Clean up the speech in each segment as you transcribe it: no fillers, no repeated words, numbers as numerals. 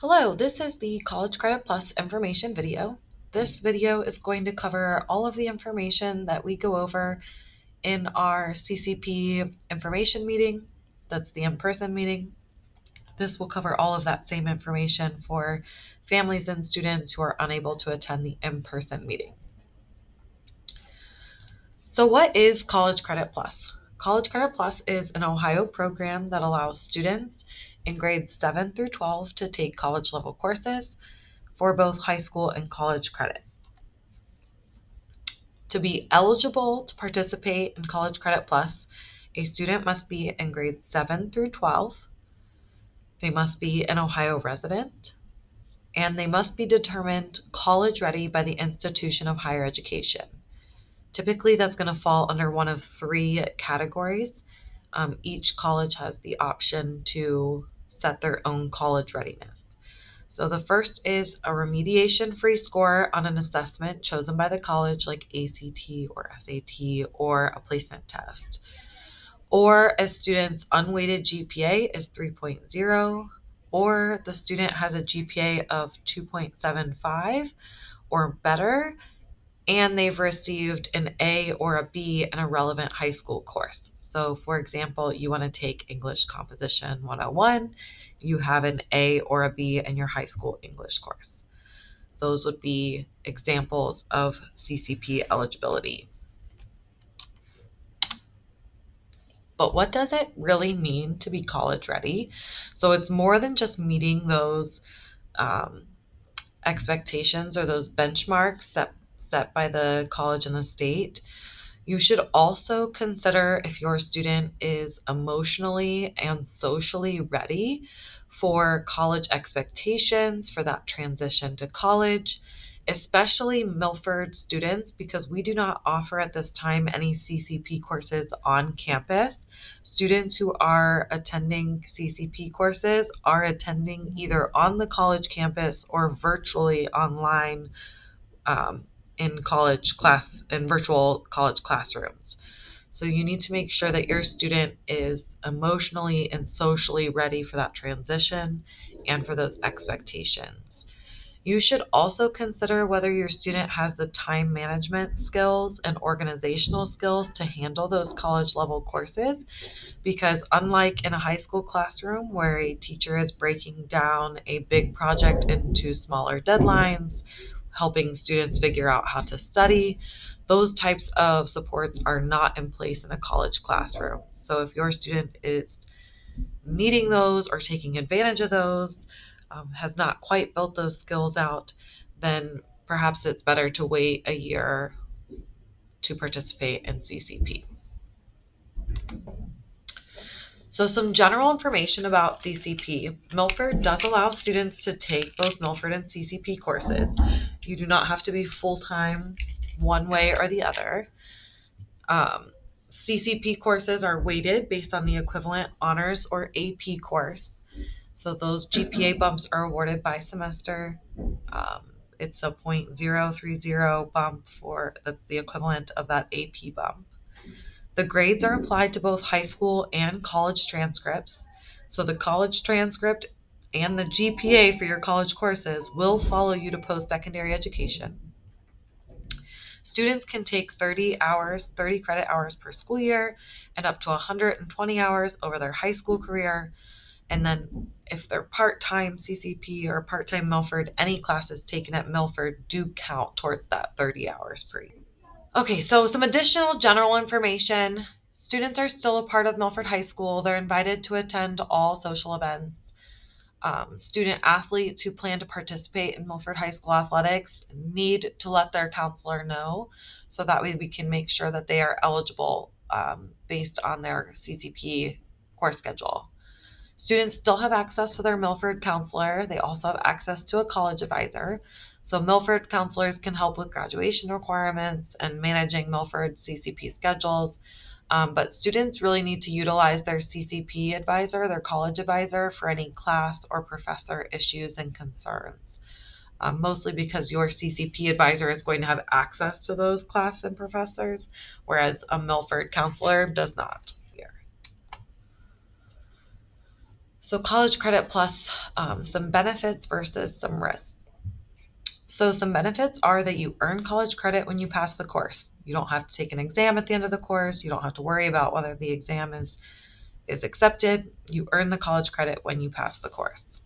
Hello, this is the College Credit Plus information video. This video is going to cover all of the information that we go over in our CCP information meeting. That's the in-person meeting. This will cover all of that same information for families and students who are unable to attend the in-person meeting. So what is College Credit Plus? College Credit Plus is an Ohio program that allows students in grades 7 through 12 to take college level courses for both high school and college credit. To be eligible to participate in College Credit Plus, a student must be in grades 7 through 12. They must be an Ohio resident, and they must be determined college ready by the institution of higher education. Typically, that's going to fall under one of three categories. Each college has the option to set their own college readiness. So the first is a remediation-free score on an assessment chosen by the college, like ACT or SAT or a placement test. Or a student's unweighted GPA is 3.0, or the student has a GPA of 2.75 or better, and they've received an A or a B in a relevant high school course. So for example, you want to take English Composition 101, you have an A or a B in your high school English course. Those would be examples of CCP eligibility. But what does it really mean to be college ready? So it's more than just meeting those expectations or those benchmarks set by the college and the state. You should also consider if your student is emotionally and socially ready for college expectations, for that transition to college, especially Milford students, because we do not offer at this time any CCP courses on campus. Students who are attending CCP courses are attending either on the college campus or virtually online in virtual college classrooms. So you need to make sure that your student is emotionally and socially ready for that transition and for those expectations. You should also consider whether your student has the time management skills and organizational skills to handle those college level courses, because unlike in a high school classroom where a teacher is breaking down a big project into smaller deadlines, helping students figure out how to study, those types of supports are not in place in a college classroom. So if your student is needing those or taking advantage of those, has not quite built those skills out, then perhaps it's better to wait a year to participate in CCP. So some general information about CCP. Milford does allow students to take both Milford and CCP courses. You do not have to be full-time one way or the other. CCP courses are weighted based on the equivalent honors or AP course. So those GPA bumps are awarded by semester. It's a 0.030 bump that's the equivalent of that AP bump. The grades are applied to both high school and college transcripts. So the college transcript and the GPA for your college courses will follow you to post-secondary education. Students can take 30 credit hours per school year and up to 120 hours over their high school career. And then if they're part-time CCP or part-time Milford, any classes taken at Milford do count towards that 30 hours per year. Okay, so some additional general information. Students are still a part of Milford High School. They're invited to attend all social events. Student athletes who plan to participate in Milford High School athletics need to let their counselor know, so that way we can make sure that they are eligible based on their CCP course schedule. Students still have access to their Milford counselor. They also have access to a college advisor. So Milford counselors can help with graduation requirements and managing Milford CCP schedules. But students really need to utilize their CCP advisor, their college advisor, for any class or professor issues and concerns. Mostly because your CCP advisor is going to have access to those class and professors, whereas a Milford counselor does not. So college credit plus some benefits versus some risks. So some benefits are that you earn college credit when you pass the course. You don't have to take an exam at the end of the course. You don't have to worry about whether the exam is accepted. You earn the college credit when you pass the course.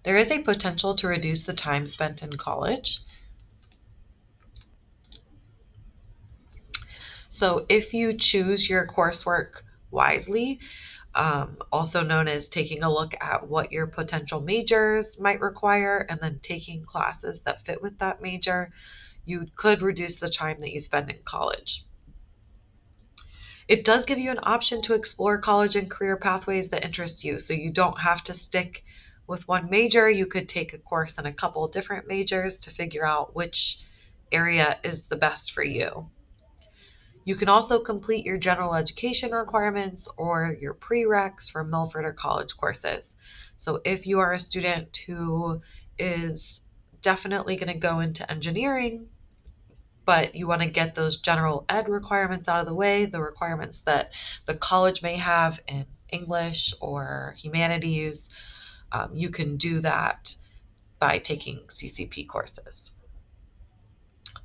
There is a potential to reduce the time spent in college. So if you choose your coursework wisely, also known as taking a look at what your potential majors might require and then taking classes that fit with that major, you could reduce the time that you spend in college. It does give you an option to explore college and career pathways that interest you, so you don't have to stick with one major. You could take a course in a couple different majors to figure out which area is the best for you. You can also complete your general education requirements or your prereqs for Milford or college courses. So if you are a student who is definitely going to go into engineering, but you want to get those general ed requirements out of the way, the requirements that the college may have in English or humanities, you can do that by taking CCP courses.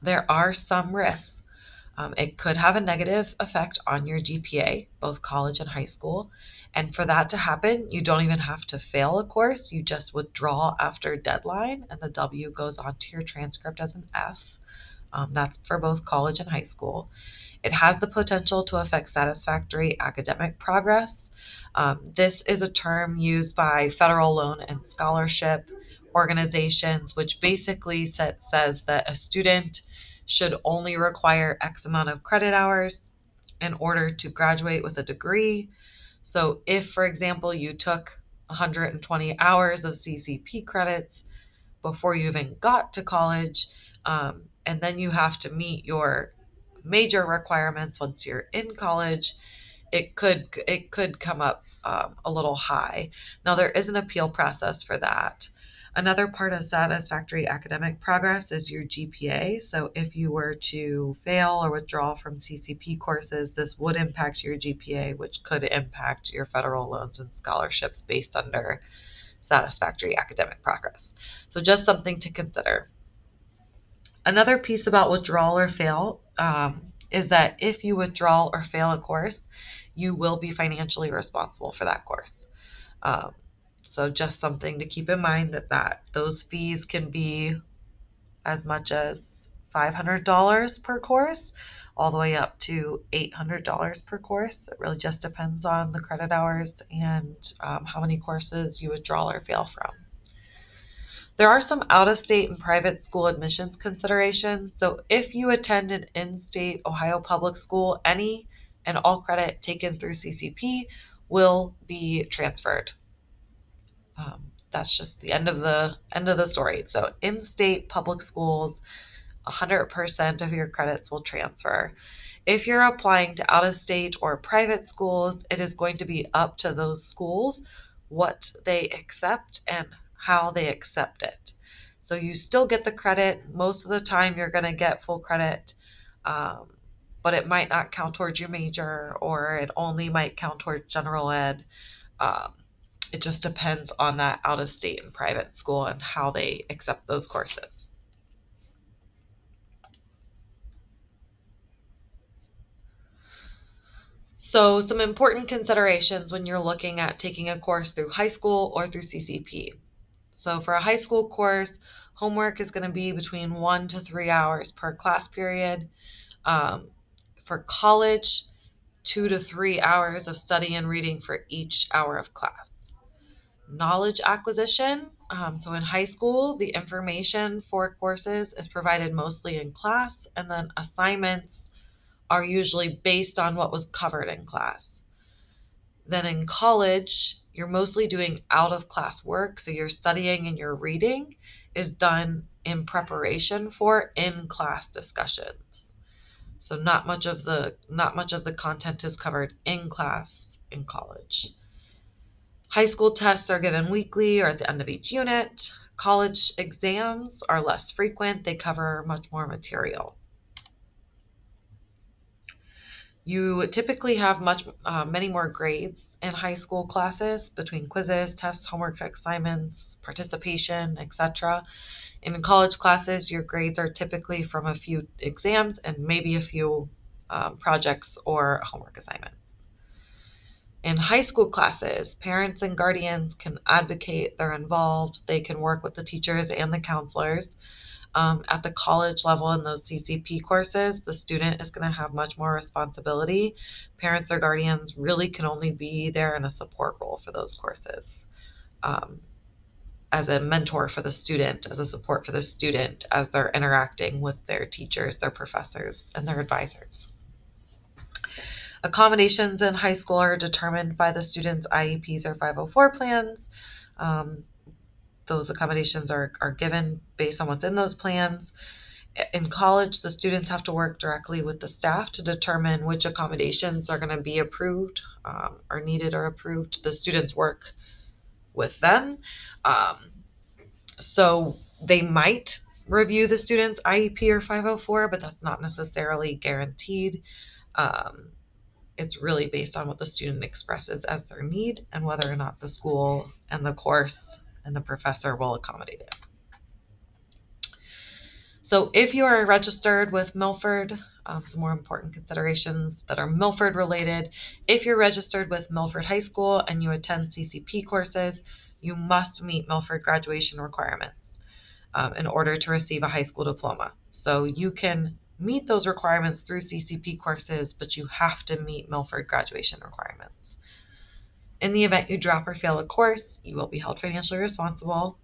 There are some risks. It could have a negative effect on your GPA, both college and high school. And for that to happen, you don't even have to fail a course. You just withdraw after deadline, and the W goes onto your transcript as an F. That's for both college and high school. It has the potential to affect satisfactory academic progress. This is a term used by federal loan and scholarship organizations, which basically says that a student should only require X amount of credit hours in order to graduate with a degree. So if, for example, you took 120 hours of CCP credits before you even got to college, and then you have to meet your major requirements once you're in college, it could come up a little high. Now, there is an appeal process for that. Another part of satisfactory academic progress is your GPA. So if you were to fail or withdraw from CCP courses, this would impact your GPA, which could impact your federal loans and scholarships based under satisfactory academic progress. So just something to consider. Another piece about withdrawal or fail is that if you withdraw or fail a course, you will be financially responsible for that course. So just something to keep in mind that those fees can be as much as $500 per course, all the way up to $800 per course. It really just depends on the credit hours and how many courses you withdraw or fail from. There are some out-of-state and private school admissions considerations. So if you attend an in-state Ohio public school, any and all credit taken through CCP will be transferred. That's just the end of the story. So in-state public schools, 100% of your credits will transfer. If you're applying to out-of-state or private schools, it is going to be up to those schools what they accept and how they accept it. So you still get the credit. Most of the time you're going to get full credit, but it might not count towards your major, or it only might count towards general ed. It just depends on that out-of-state and private school and how they accept those courses. So some important considerations when you're looking at taking a course through high school or through CCP. So for a high school course, homework is going to be between 1 to 3 hours per class period. For college, 2 to 3 hours of study and reading for each hour of class. Knowledge acquisition. So in high school, the information for courses is provided mostly in class, and then assignments are usually based on what was covered in class. Then in college, you're mostly doing out-of-class work, so your studying and your reading is done in preparation for in-class discussions. So not much of the content is covered in class in college. High school tests are given weekly or at the end of each unit. College exams are less frequent. They cover much more material. You typically have many more grades in high school classes between quizzes, tests, homework assignments, participation, etc. In college classes, your grades are typically from a few exams and maybe a few projects or homework assignments. In high school classes, parents and guardians can advocate, they're involved, they can work with the teachers and the counselors. At the college level in those CCP courses, the student is going to have much more responsibility. Parents or guardians really can only be there in a support role for those courses, as a mentor for the student, as a support for the student, as they're interacting with their teachers, their professors, and their advisors. Accommodations in high school are determined by the student's IEPs or 504 plans. Those accommodations are given based on what's in those plans. In college, the students have to work directly with the staff to determine which accommodations are going to be approved or needed or approved. The students work with them. So they might review the student's IEP or 504, but that's not necessarily guaranteed. It's really based on what the student expresses as their need and whether or not the school and the course and the professor will accommodate it. So if you are registered with Milford, some more important considerations that are Milford related. If you're registered with Milford High School and you attend CCP courses, you must meet Milford graduation requirements in order to receive a high school diploma. So you can meet those requirements through CCP courses, but you have to meet Milford graduation requirements. In the event you drop or fail a course, you will be held financially responsible.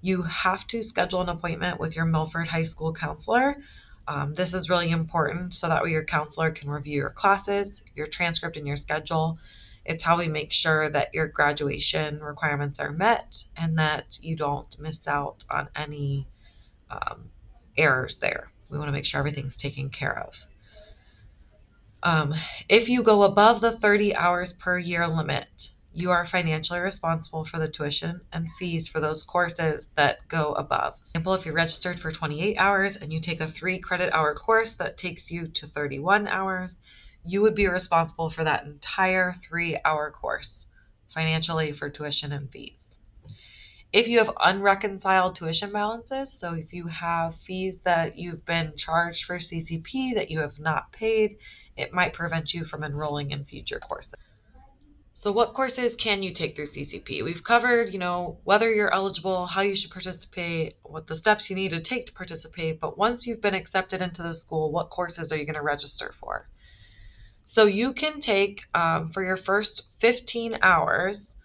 You have to schedule an appointment with your Milford High School counselor. This is really important so that way your counselor can review your classes, your transcript, and your schedule. It's how we make sure that your graduation requirements are met and that you don't miss out on any errors there. We want to make sure everything's taken care of. If you go above the 30 hours per year limit, you are financially responsible for the tuition and fees for those courses that go above. For example, if you're registered for 28 hours and you take a 3 credit hour course that takes you to 31 hours, you would be responsible for that entire 3-hour course financially for tuition and fees. If you have unreconciled tuition balances, so if you have fees that you've been charged for CCP that you have not paid, it might prevent you from enrolling in future courses. So what courses can you take through CCP? We've covered, whether you're eligible, how you should participate, what the steps you need to take to participate, but once you've been accepted into the school, what courses are you going to register for? So you can take, for your first 15 hours,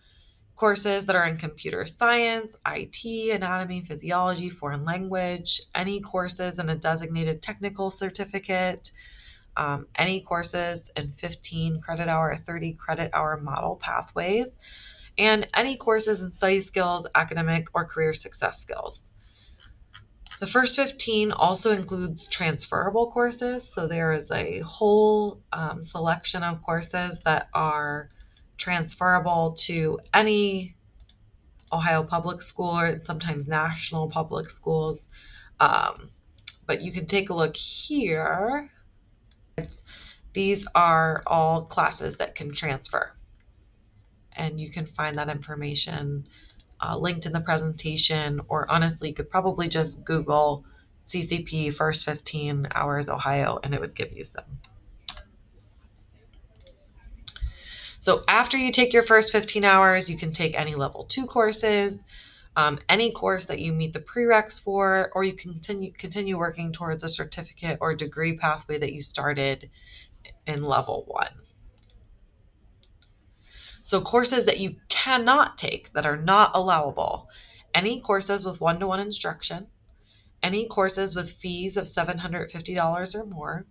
courses that are in computer science, IT, anatomy, physiology, foreign language, any courses in a designated technical certificate, any courses in 15 credit hour, 30 credit hour model pathways, and any courses in study skills, academic, or career success skills. The first 15 also includes transferable courses, so there is a whole selection of courses that are transferable to any Ohio public school or sometimes national public schools. But you can take a look here. These are all classes that can transfer. And you can find that information linked in the presentation, or honestly, you could probably just Google CCP first 15 hours Ohio and it would give you them. So after you take your first 15 hours, you can take any level 2 courses, any course that you meet the prereqs for, or you can continue working towards a certificate or degree pathway that you started in level 1. So courses that you cannot take that are not allowable: any courses with one-to-one instruction, any courses with fees of $750 or more,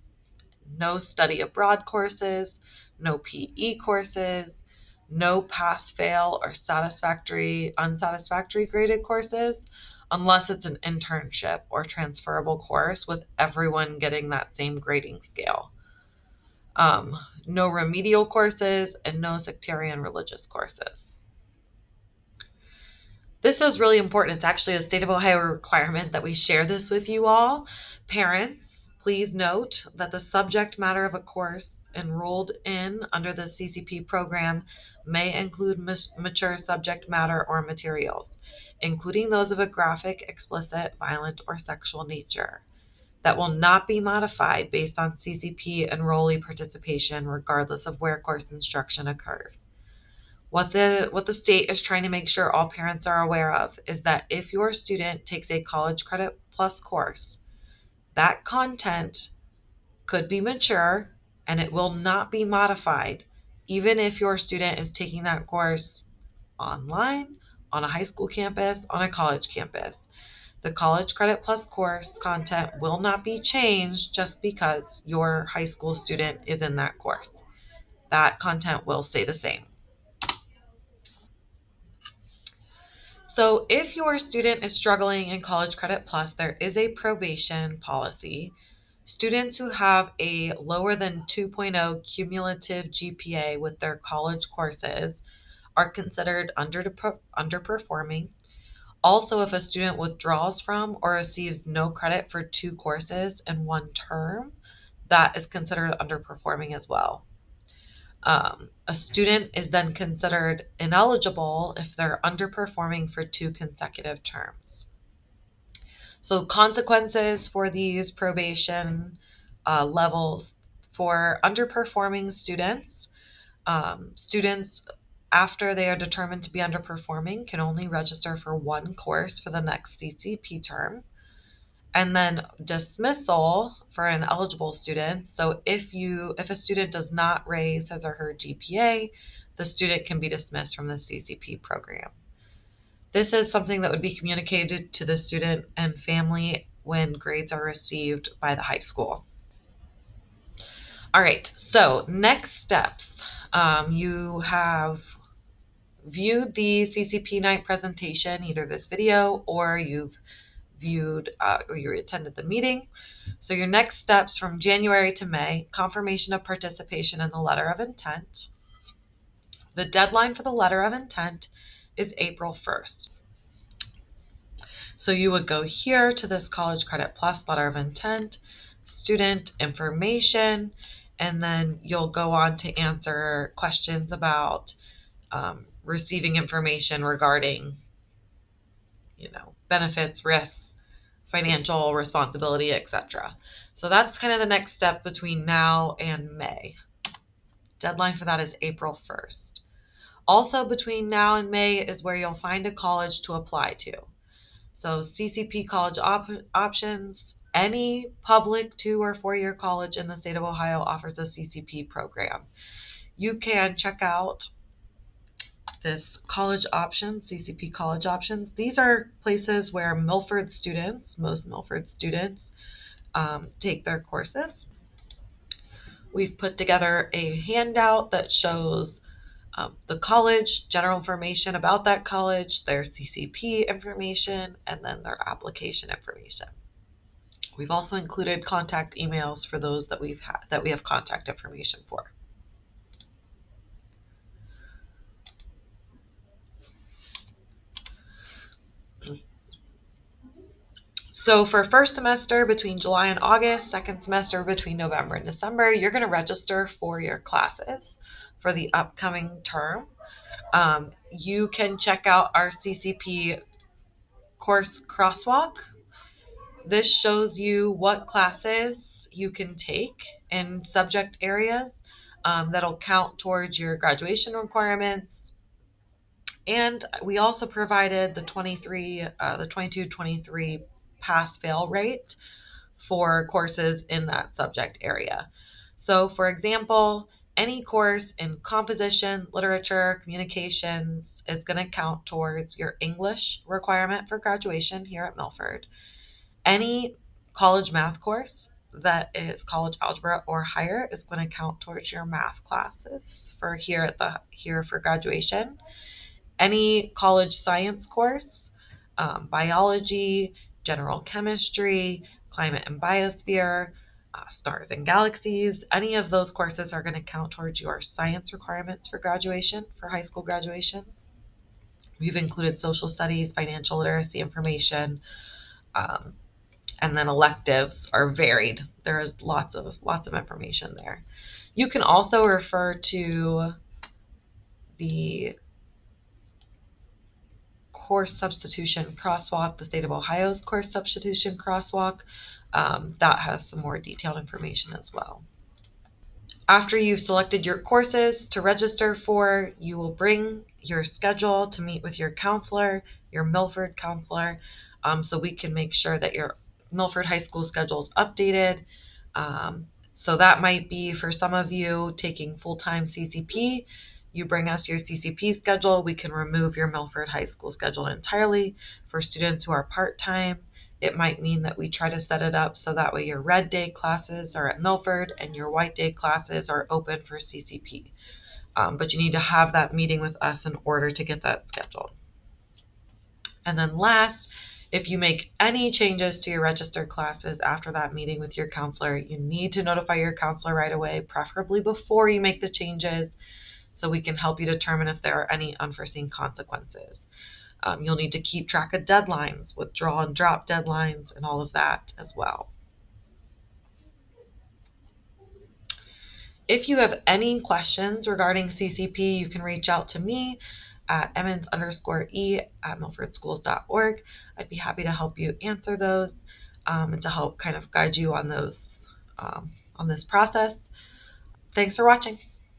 no study abroad courses, no PE courses, no pass, fail, or unsatisfactory graded courses, unless it's an internship or transferable course with everyone getting that same grading scale. No remedial courses, and no sectarian religious courses. This is really important. It's actually a state of Ohio requirement that we share this with you all. Parents, Please note that the subject matter of a course enrolled in under the CCP program may include mature subject matter or materials, including those of a graphic, explicit, violent, or sexual nature, that will not be modified based on CCP enrollee participation regardless of where course instruction occurs. What the state is trying to make sure all parents are aware of is that if your student takes a college credit plus course, that content could be mature and it will not be modified, even if your student is taking that course online, on a high school campus, on a college campus. The College Credit Plus course content will not be changed just because your high school student is in that course. That content will stay the same. So if your student is struggling in College Credit Plus, there is a probation policy. Students who have a lower than 2.0 cumulative GPA with their college courses are considered underperforming. Also, if a student withdraws from or receives no credit for 2 courses in one term, that is considered underperforming as well. A student is then considered ineligible if they're underperforming for 2 consecutive terms. So consequences for these probation levels for underperforming students. Students, after they are determined to be underperforming, can only register for 1 course for the next CCP term. And then dismissal for an eligible student. So if a student does not raise his or her GPA, the student can be dismissed from the CCP program. This is something that would be communicated to the student and family when grades are received by the high school. All right, so next steps. You have viewed the CCP night presentation, either this video or you've viewed or you attended the meeting. So your next steps from January to May: confirmation of participation in the letter of intent. The deadline for the letter of intent is April 1st. So you would go here to this College Credit Plus letter of intent, student information, and then you'll go on to answer questions about receiving information regarding, benefits, risks, financial responsibility, etc. So that's kind of the next step between now and May. Deadline for that is April 1st. Also between now and May is where you'll find a college to apply to. So CCP college options. Any public 2- or 4-year college in the state of Ohio offers a CCP program. You can check out this college options, CCP college options. These are places where most Milford students take their courses. We've put together a handout that shows the college, general information about that college, their CCP information, and then their application information. We've also included contact emails for those that we have contact information for. So for first semester between July and August, second semester between November and December, you're going to register for your classes for the upcoming term. You can check out our CCP course crosswalk. This shows you what classes you can take in subject areas that'll count towards your graduation requirements. And we also provided the 22-23 pass-fail rate for courses in that subject area. So for example, any course in composition, literature, communications is going to count towards your English requirement for graduation here at Milford. Any college math course that is college algebra or higher is going to count towards your math classes for here for graduation. Any college science course, biology, general chemistry, climate and biosphere, stars and galaxies, any of those courses are going to count towards your science requirements for graduation, for high school graduation. We've included social studies, financial literacy information, And then electives are varied. There's lots of information there. You can also refer to the course substitution crosswalk, the state of Ohio's course substitution crosswalk. That has some more detailed information as well. After you've selected your courses to register for, you will bring your schedule to meet with your counselor, your Milford counselor, so we can make sure that your Milford High School schedule is updated. So that might be, for some of you taking full-time CCP, you bring us your CCP schedule, we can remove your Milford High School schedule entirely. For students who are part-time, it might mean that we try to set it up so that way your red day classes are at Milford and your white day classes are open for CCP. But you need to have that meeting with us in order to get that scheduled. And then last, if you make any changes to your registered classes after that meeting with your counselor, you need to notify your counselor right away, preferably before you make the changes, so we can help you determine if there are any unforeseen consequences. You'll need to keep track of deadlines, withdraw and drop deadlines, and all of that as well. If you have any questions regarding CCP, you can reach out to me at emmons_e@milfordschools.org. I'd be happy to help you answer those and to help kind of guide you on those on this process. Thanks for watching.